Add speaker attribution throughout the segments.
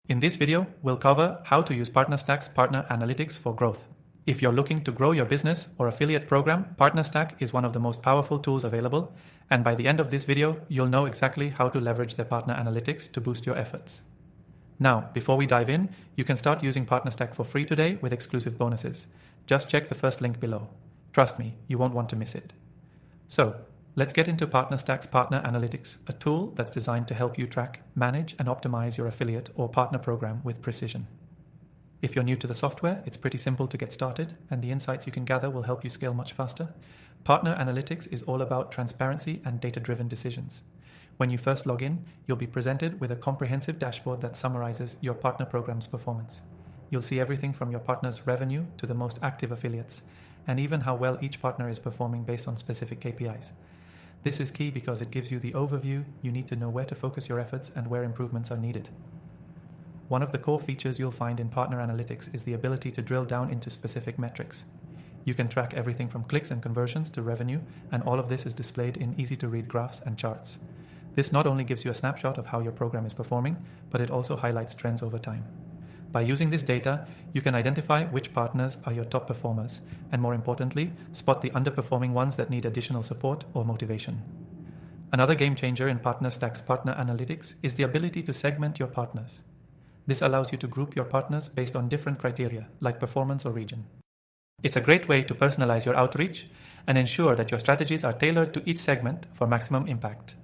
Speaker 1: In this video, we'll cover how to use PartnerStack's Partner Analytics for growth. If you're looking to grow your business or affiliate program, PartnerStack is one of the most powerful tools available, and by the end of this video, you'll know exactly how to leverage their Partner Analytics to boost your efforts. Now, before we dive in, you can start using PartnerStack for free today with exclusive bonuses. Just check the first link below. Trust me, you won't want to miss it. So, let's get into PartnerStack's Partner Analytics, a tool that's designed to help you track, manage, and optimize your affiliate or partner program with precision. If you're new to the software, it's pretty simple to get started, and the insights you can gather will help you scale much faster. Partner Analytics is all about transparency and data-driven decisions. When you first log in, you'll be presented with a comprehensive dashboard that summarizes your partner program's performance. You'll see everything from your partner's revenue to the most active affiliates, and even how well each partner is performing based on specific KPIs. This is key because it gives you the overview you need to know where to focus your efforts and where improvements are needed. One of the core features you'll find in Partner Analytics is the ability to drill down into specific metrics. You can track everything from clicks and conversions to revenue, and all of this is displayed in easy-to-read graphs and charts. This not only gives you a snapshot of how your program is performing, but it also highlights trends over time. By using this data, you can identify which partners are your top performers, and more importantly, spot the underperforming ones that need additional support or motivation. Another game changer in PartnerStack's Partner Analytics is the ability to segment your partners. This allows you to group your partners based on different criteria, like performance or region. It's a great way to personalize your outreach and ensure that your strategies are tailored to each segment for maximum impact.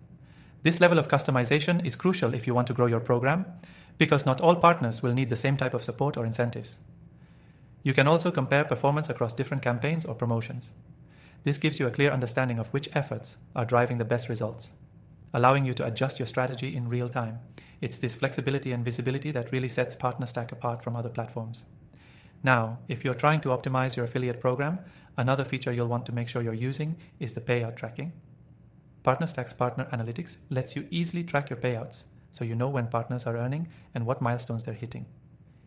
Speaker 1: This level of customization is crucial if you want to grow your program, because not all partners will need the same type of support or incentives. You can also compare performance across different campaigns or promotions. This gives you a clear understanding of which efforts are driving the best results, allowing you to adjust your strategy in real time. It's this flexibility and visibility that really sets PartnerStack apart from other platforms. Now, if you're trying to optimize your affiliate program, another feature you'll want to make sure you're using is the payout tracking. PartnerStack's Partner Analytics lets you easily track your payouts, so you know when partners are earning and what milestones they're hitting.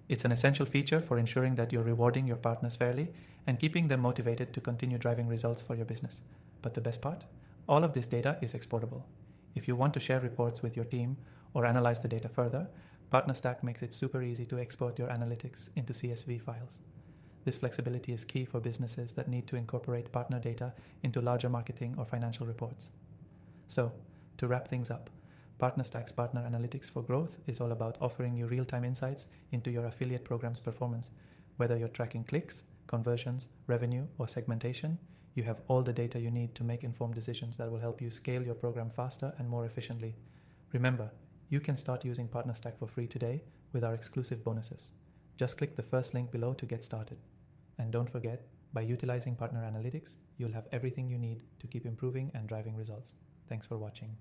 Speaker 1: It's an essential feature for ensuring that you're rewarding your partners fairly and keeping them motivated to continue driving results for your business. But the best part? All of this data is exportable. If you want to share reports with your team or analyze the data further, PartnerStack makes it super easy to export your analytics into CSV files. This flexibility is key for businesses that need to incorporate partner data into larger marketing or financial reports. So, to wrap things up, PartnerStack's Partner Analytics for Growth is all about offering you real-time insights into your affiliate program's performance. Whether you're tracking clicks, conversions, revenue, or segmentation, you have all the data you need to make informed decisions that will help you scale your program faster and more efficiently. Remember, you can start using PartnerStack for free today with our exclusive bonuses. Just click the first link below to get started. And don't forget, by utilizing Partner Analytics, you'll have everything you need to keep improving and driving results. Thanks for watching.